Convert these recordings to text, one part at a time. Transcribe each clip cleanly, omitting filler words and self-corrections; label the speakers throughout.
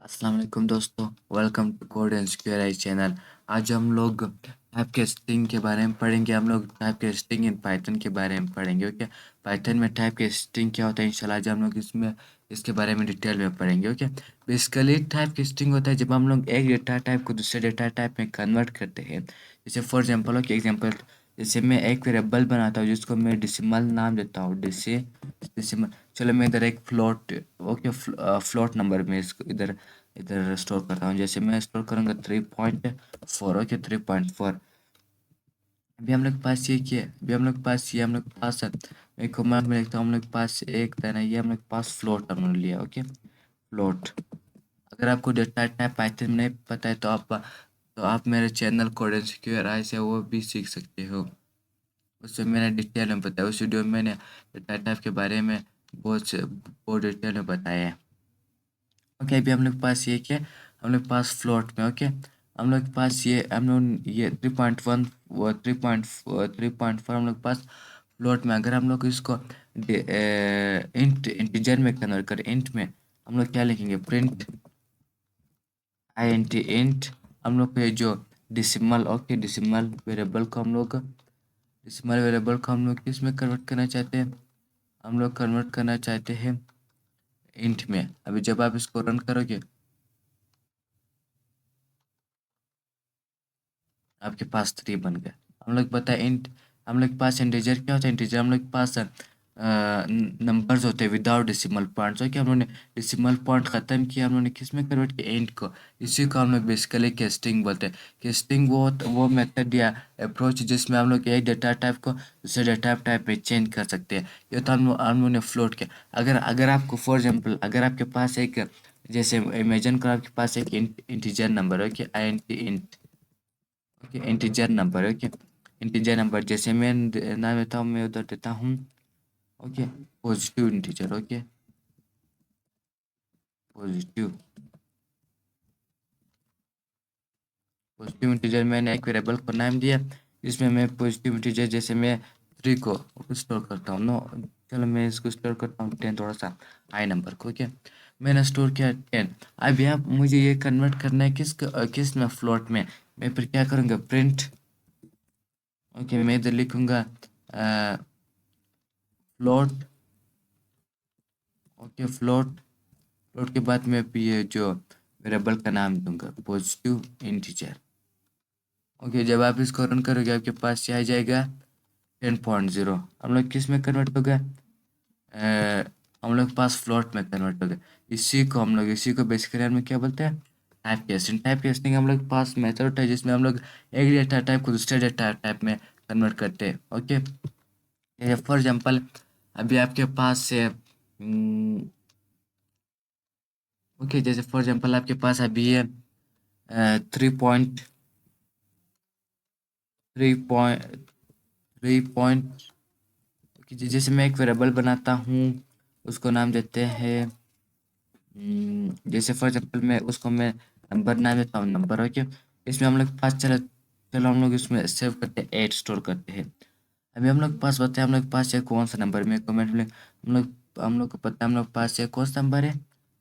Speaker 1: अस्सलाम वालेकुम दोस्तों। Welcome to code and square I channel. आज हम लोग टाइप कास्टिंग के बारे में पढ़ेंगे। हम लोग टाइप कास्टिंग इन पाइथन के बारे में पढ़ेंगे। ओके, पाइथन में टाइप कास्टिंग क्या होता है इंशाल्लाह आज हम लोग इसमें इसके बारे में डिटेल में पढ़ेंगे। ओके, बेसिकली टाइप कास्टिंग होता है जब हम लोग एक डेटा टाइप को दूसरे डेटा टाइप में कन्वर्ट करते हैं। जैसे फॉर एग्जांपल, ओके एग्जांपल, जैसे मैं एक वेरिएबल बनाता हूँ जिसको मैं डेसिमल नाम देता हूँ। डेसिमल, चलो मैं इधर एक फ्लोट, ओके फ्लोट नंबर में इसको इधर इधर स्टोर करता हूँ। जैसे मैं स्टोर करूँगा 3.4। ओके 3.4। अभी हम लोग के पास ये क्या है? अभी हम लोग के पास ये हम लोग के पास एक कमांड में लिखता हूँ। हम लोग के पास एक तरह ये हम लोग के पास फ्लोट हमने लिया। Okay float. अगर आपको डेटा टाइप पाइथन में नहीं पता है तो आप मेरे चैनल कोड एंड सिक्योर आई से वो भी सीख सकते हो। उससे मैंने डिटेल में बताया। उस वीडियो में मैंने डेटा टाइप के बारे में बहुत डिटेल में बताया है। ओके, अभी हम लोग के पास ये क्या है? हम लोग के पास फ्लोट में, ओके हम लोग के पास ये हम लोग ये 3.1 वो 3.4 हम लोग के पास फ्लोट में। अगर हम लोग इसको इंटीजर में कन्वर्ट करें, इंट में हम लोग क्या लिखेंगे? Print int. हम लोग के जो डिसिमल, ओके डिसिमल वेरिएबल को हम लोग किस में कन्वर्ट करना चाहते हैं? हम लोग कन्वर्ट करना चाहते हैं इंट में। अभी जब आप इसको रन करोगे आपके पास 3 बन गए। हम लोग पता है इंट, हम लोग के पास इंटीजर क्या होता है? इंटीजर हम लोग के पास नंबर्स होते हैं विदाउट डेसिमल पॉइंट्स। ओके, हम लोगों ने डेसिमल पॉइंट ख़त्म किया, हम लोगों ने किस में कन्वर्ट किया? इंट को। इसी को हम लोग बेसिकली कैस्टिंग बोलते हैं। कैस्टिंग वो मेथड या अप्रोच जिसमें हम लोग एक डेटा टाइप को दूसरे डेटा टाइप में चेंज कर सकते हैं। ये तो हम लोग ने फ्लोट किया। अगर अगर आपको फॉर एग्जाम्पल अगर आपके पास एक, जैसे इमेजिन करो आपके पास एक इंटीजर नंबर है। Okay int, okay integer number. Okay integer number, जैसे मैं नाम देता हूँ, मैं उधर देता हूँ okay positive integer. Okay positive positive integer मैंने एक वेरिएबल को नाम दिया जिसमें मैं पॉजिटिव इंटीजर, जैसे मैं 3 को स्टोर करता हूँ। नो, चलो मैं इसको स्टोर करता हूँ 10, थोड़ा सा हाई नंबर को। ओके मैंने स्टोर किया 10। अब यहाँ मुझे ये कन्वर्ट करना है किस में? फ्लोट में। मैं फिर क्या करूँगा? प्रिंट, ओके मैं इधर लिखूँगा फ्लोट। ओके फ्लोट, फ्लोट के बाद मैं भी ये जो वेरिएबल का नाम दूंगा पॉजिटिव इंटीजर। ओके जब आप इसको रन करोगे आपके पास क्या आ जाएगा? 10.0। हम लोग किस में कन्वर्ट हो गया? हम लोग के पास फ्लोट में कन्वर्ट हो गया। इसी को बेसिकली हम लोग क्या बोलते हैं? Type casting. टाइप कास्टिंग हम लोग के पास मेथड होता है जिसमें हम लोग एक डेटा टाइप को दूसरे डेटा टाइप में कन्वर्ट करते हैं। ओके फॉर एग्जाम्पल, अभी आपके पास से ओके जैसे फॉर एग्जाम्पल आपके पास अभी है 3.3 जैसे मैं एक वेरिएबल बनाता हूँ, उसको नाम देते हैं जैसे फॉर एग्जाम्पल मैं नंबर नाम देता हूँ नंबर। ओके इसमें हम लोग पास चलो चलो हम लोग इसमें सेव करते हैं, 8 स्टोर करते हैं। अभी हम लोग के पास बताए हम लोग के पास है कौन सा नंबर में कमेंट में हम लोग को पता है हम लोग के पास है कौन सा नंबर है?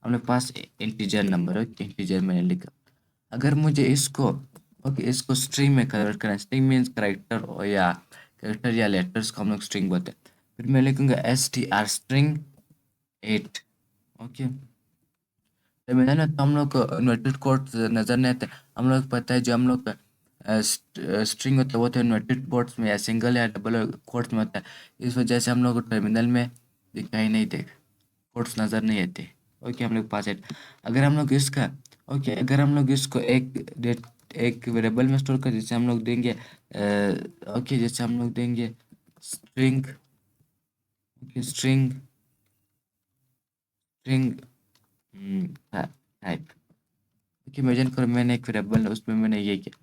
Speaker 1: हम लोग के पास इंटीजर नंबर है। इंटीजर मैंने लिखा। अगर मुझे इसको ओके इसको स्ट्रिंग में कन्वर्ट करना है, स्ट्रिंग मीन्स करेक्टर या लेटर्स को हम लोग स्ट्रिंग बोलते हैं। फिर मैं लिखूंगा str स्ट्रिंग 8। ओके तो मैंने ना तो हम लोग को इन्वर्टेड कोट्स नज़र नहीं आते। हम लोग को पता है जो हम लोग का स्ट्रिंग होता है वो तो इन्वर्टेड कोट्स में या सिंगल या डबल कोट्स में होता है। इस वजह से हम लोग को टर्मिनल में दिखाई नहीं देगा, कोट्स नज़र नहीं आते। ओके हम लोग पास है। अगर हम लोग इसका ओके अगर हम लोग इसको एक वेरिएबल में स्टोर कर, जैसे हम लोग देंगे ओके जैसे हम लोग देंगे string, okay string string type. Okay imagine करो मैंने एक वेरिएबल है उसमें मैंने ये किया,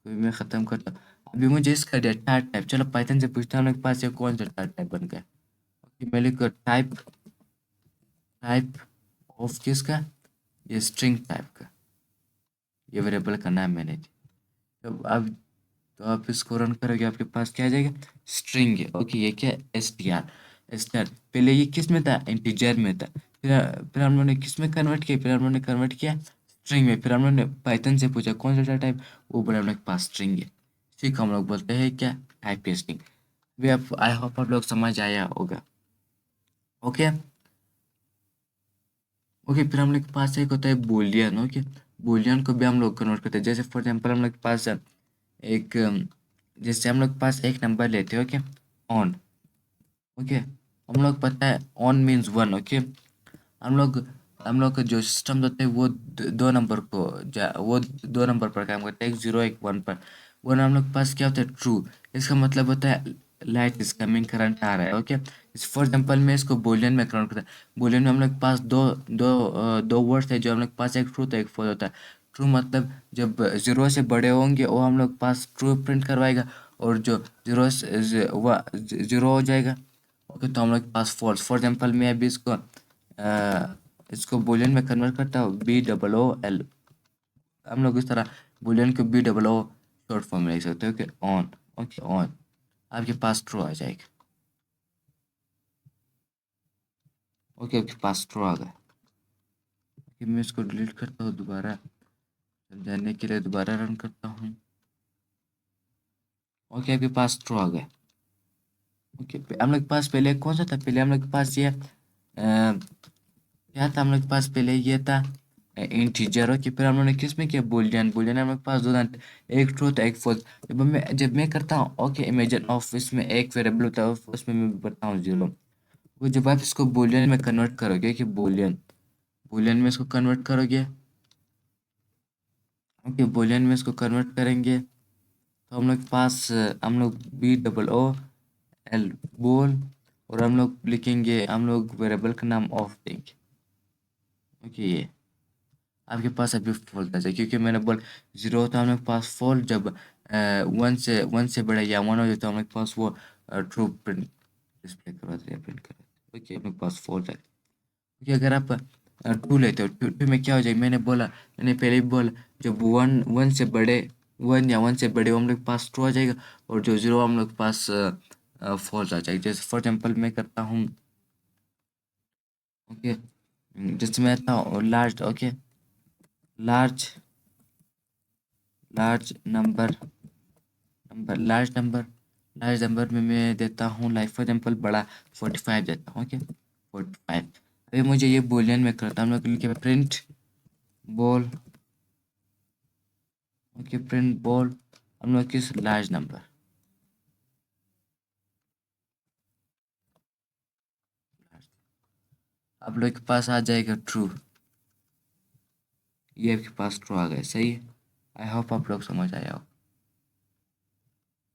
Speaker 1: कोई मैं ख़त्म करता हूँ। अभी मुझे इसका डेटा टाइप, चलो पाइथन से पूछता हूँ हम लोग के पास ये कौन सा डेटा टाइप बन गया? ओके मैं लिखूँ टाइप टाइप ऑफ किसका? ये स्ट्रिंग टाइप का, ये वेरिएबल का नाम मैंने दिया। तो आप इसको रन करोगे आपके पास क्या आ जाएगा? स्ट्रिंग है। ओके ये क्या? S T R. पहले ये किस में था? इंटीजर में था। फिर हम लोगों ने किस में कन्वर्ट किया? फिर हम लोगों ने कन्वर्ट किया स्ट्रिंग में। फिर हम लोग ने पाइथन से पूछा कौन सा डाटा टाइप, वो बोला हम लोग के पास स्ट्रिंग है। इसी को हम लोग बोलते हैं क्या, टाइप कास्टिंग। वे आप, आई होप आप लोग समझ आया होगा। Okay okay. फिर हम लोग के पास एक होता है बूलियन। ओके, बूलियन को भी हम लोग कन्वर्ट करते हैं। जैसे फॉर एग्जांपल हम लोग के पास एक जैसे हम लोग के पास एक नंबर लेते हैं। Okay, on. ओके, हम लोग पता है ऑन मीन्स वन। ओके, हम लोग हम लोग का जो सिस्टम होता है वो दो नंबर को वो दो नंबर पर काम करता है, एक जीरो एक वन पर। वन हम लोग के पास क्या होता है, ट्रू। इसका मतलब होता है लाइट इज कमिंग, करंट आ रहा है। ओके, इस फॉर एग्जाम्पल में इसको बोलियन में कन्वर्ट करता है। बोलियन में हम लोग के पास दो वर्ड्स है जो हम लोग के पास, एक ट्रू तो एक फॉल्स होता है। ट्रू मतलब जब जीरो से बड़े होंगे वो हम लोग के पास ट्रू प्रिंट करवाएगा, और जो जीरो से जीरो हो जाएगा ओके तो हम लोग के पास फॉल्स। फॉर एग्जाम्पल मैं अभी इसको बूलियन में कन्वर्ट करता हूँ, BOOL। हम लोग इस तरह बूलियन को BOO शॉर्ट फॉर्म में लिख सकते हो कि ऑन। ओके, ऑन आपके पास ट्रू आ जाएगा। ओके, आपके पास ट्रू आ गया। ओके, मैं इसको डिलीट करता हूँ, दोबारा समझाने के लिए दोबारा रन करता हूँ। ओके, आपके पास ट्रू आ गया। ओके, हम लोग के पास पहले कौन सा था, पहले हम लोग के पास ये क्या था, हम लोग के पास पहले ये था इंटीजर। ओके, फिर हम लोगों ने किस में किया, बूलियन। बूलियन हम लोग के पास दो था, एक ट्रू था एक फॉल्स। जब मैं करता हूँ ओके इमेजिन ऑफ, इसमें एक वेरिएबल होता है, उसमें मैं बताता हूँ जीरो। वो जब आप इसको बूलियन में कन्वर्ट करोगे कि बूलियन बूलियन में इसको कन्वर्ट करोगे, ओके बूलियन में इसको कन्वर्ट करेंगे तो हम लोग के पास हम लोग BOOL बोल, और हम लोग लिखेंगे, हम लोग वेरिएबल का नाम ऑफ देंगे। ओके, ये आपके पास अभी फॉल्ट आ जाए, क्योंकि मैंने बोल जीरो होता है हम लोग के पास फॉल्ट, जब वन से बड़ा या वन हो जाए तो हम लोग के पास वो ट्रू प्रिंट डिस्प्ले करवाते हैं, प्रिंट करवाते हैं। ओके, हम लोग के पास फॉल्ट है। क्योंकि अगर आप टू लेते हो, टू में क्या हो जाएगा, मैंने पहले ही बोला, जब वन वन से बड़े वन या वन से बड़े हो हम लोग के पास ट्रू आ जाएगा, और जो जीरो हम लोग के पास फॉल्स आ जाएगा। जैसे फॉर एग्जाम्पल मैं करता हूँ ओके, जैसे मैं आता हूँ large. Okay, large large number number large number में मैं देता हूँ, लाइक फॉर एग्जाम्पल बड़ा 45 देता हूँ। ओके, 45। अभी मुझे ये बूलियन में करता हूँ, हम लोग लिखे print ball. Okay, print ball हम लोग किस, लार्ज नंबर। आप लोग के पास आ जाएगा ट्रू, ये आपके पास ट्रू आ गया। सही है, आई होप आप लोग समझ आया हो।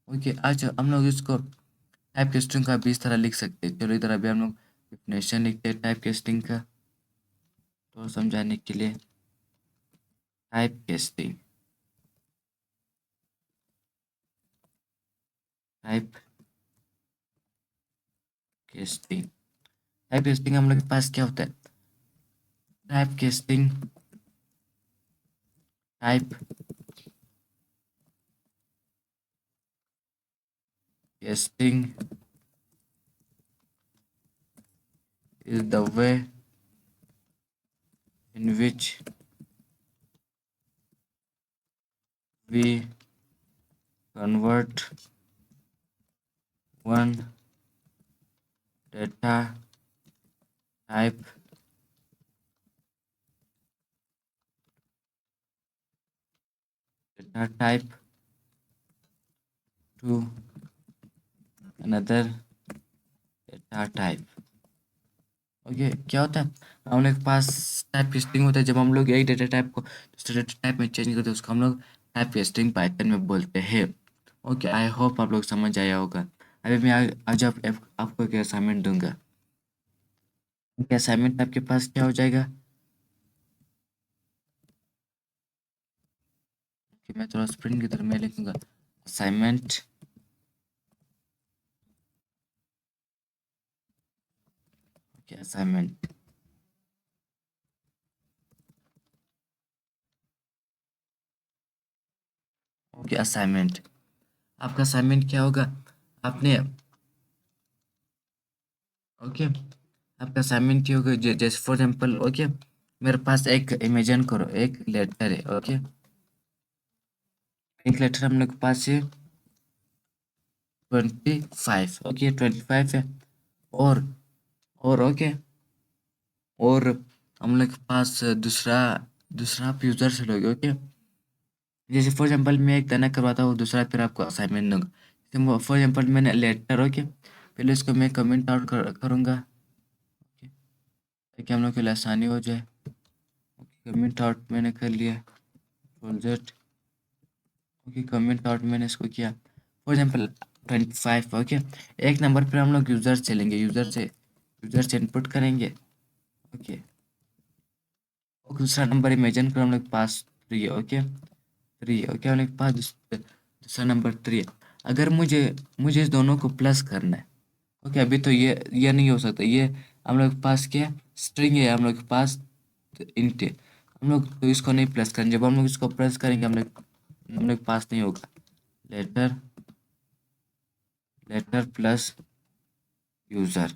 Speaker 1: ओके, आज हम लोग इसको टाइप कास्टिंग का भी इस तरह लिख सकते हैं। चलो इधर अभी हम लोग डेफिनेशन लिखते हैं टाइप कास्टिंग का, तो समझाने के लिए। Type casting, type casting type casting हम लोग के पास क्या होता है, type casting type casting is the way in which we convert one data type to another data type। Okay, क्या होता है, हम लोग के पास टाइप कास्टिंग होता है जब हम लोग एक डेटा टाइप को दूसरे डेटा टाइप में चेंज करते हैं, उसको हम लोग टाइप कास्टिंग पाइथन में बोलते हैं। ओके, आई होप आप लोग समझ आया होगा। अभी मैं आज आपको एक असाइनमेंट दूंगा। असाइनमेंट आपके पास क्या हो जाएगा कि मैं थोड़ा स्प्रिंग की तरह मैं लिखूंगा, assignment. Okay, assignment. Okay, assignment. आपका असाइनमेंट क्या होगा, आपने ओके आपका असाइनमेंट क्या होगा, जैसे फॉर एग्जाम्पल ओके मेरे पास एक इमेजिन करो एक लेटर है, ओके। एक लेटर हम लोग के पास है 25, ओके 25 है। और ओके। और हम लोग के पास दूसरा दूसरा आप यूजर से लोगे, ओके। जैसे फॉर एग्जांपल मैं एक तना करवाता हूँ, दूसरा फिर आपको असाइनमेंट दूंगा। फॉर एग्जांपल मैंने लेटर, ओके, पहले इसको मैं कमेंट आउट करूँगा, ओके, ताकि हम लोग के लिए आसानी हो जाए। ओके, कमेंट आउट मैंने कर लिया, प्रोजेक्ट, ओके, कमेंट आउट मैंने इसको किया। For example 25, okay. एक नंबर पर हम लोग यूज़र चलेंगे, यूज़र से इनपुट करेंगे, ओके। और दूसरा नंबर इमेजिन करो हम लोग के पास 3 है, ओके, 3 है, ओके। हम लोग के पास दूसरा नंबर 3 है। अगर मुझे मुझे इस दोनों को प्लस करना है, ओके। अभी तो ये नहीं हो सकता, ये हम लोग के पास क्या स्ट्रिंग है, हम लोग के पास इंट है। हम लोग तो इसको नहीं प्लस करेंगे, जब हम लोग इसको प्लस करेंगे हम लोग के पास नहीं होगा। Letter letter plus user,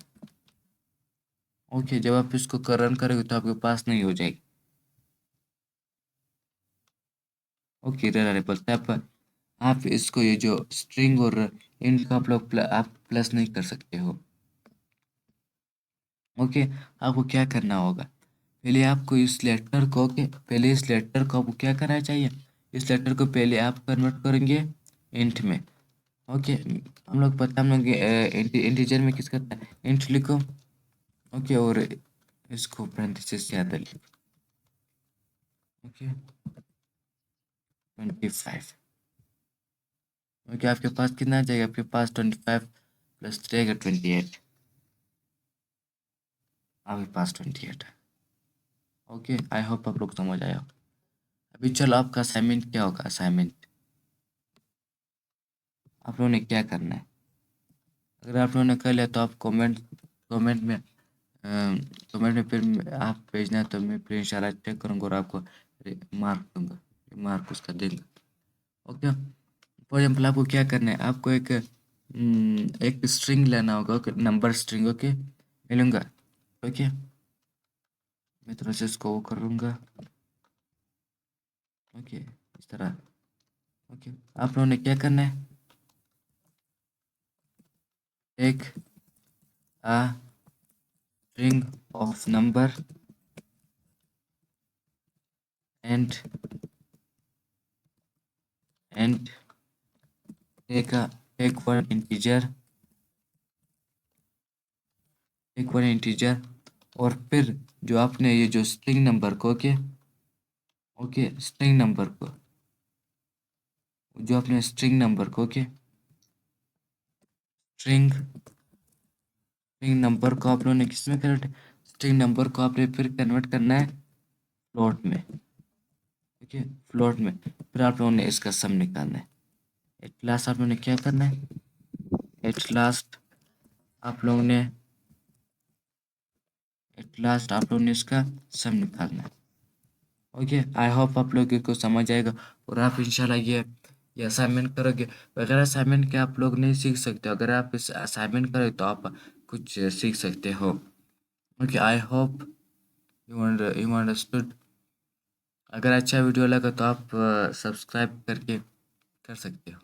Speaker 1: okay. जब आप इसको रन करोगे तो आपके पास नहीं हो जाएगी, ओके। वेरिएबल तब आप इसको ये जो स्ट्रिंग और इंट का आप लोग आप प्लस नहीं कर सकते हो, ओके। आपको क्या करना होगा, पहले आपको इस लेटर को, ओके, पहले इस लेटर को आपको क्या करना चाहिए, इस लेटर को पहले आप कन्वर्ट करेंगे इंट में, ओके। हम लोग पता हम लोग इंटीजर में किस करता है, इंट लिखो, ओके, और इसको पैरेंथेसिस से अंदर लिखो, ओके, 25, ओके। आपके पास कितना आ जाएगा, आपके पास 25 प्लस 3 आएगा 28, आपके पास 28 है, ओके। आई होप आप लोग समझ आए हो। अभी चलो आपका असाइनमेंट क्या होगा, असाइनमेंट आप लोगों ने क्या करना है। अगर आप लोगों ने कर लिया तो आप कमेंट में फिर आप भेजना, तो मैं फिर इंशाल्लाह चेक करूँगा और आपको मार्क दूंगा, मार्क उसका देंगे, ओके। फॉर एग्जाम्पल आपको क्या करना है, आपको एक स्ट्रिंग लेना होगा, ओके, नंबर स्ट्रिंग, ओके, मिलूंगा, ओके। मैं थोड़ा सा इसको वो करूँगा, ओके, इस तरह, ओके। आप लोगों ने क्या करना है, एक a string of number and and take one integer, और फिर जो आपने ये जो स्ट्रिंग नंबर को, ओके, स्ट्रिंग नंबर को, जो आपने स्ट्रिंग नंबर को, ओके, स्ट्रिंग स्ट्रिंग नंबर को आप लोगों ने किस में कन्वर्ट, स्ट्रिंग नंबर को आपने फिर कन्वर्ट करना है फ्लोट में, ओके, फ्लोट में। फिर आप लोगों ने इसका सम निकालना है। एट लास्ट आप लोगों ने क्या करना है, एट लास्ट आप लोगों ने इसका सम निकालना है, ओके। आई होप आप लोगों को समझ आएगा और आप इंशाल्लाह ये असाइनमेंट करोगे। अगर असाइनमेंट के आप लोग नहीं सीख सकते, अगर आप इस असाइनमेंट करोगे तो आप कुछ सीख सकते हो, okay. I hope you understood. अगर अच्छा वीडियो लगा तो आप सब्सक्राइब करके कर सकते हो।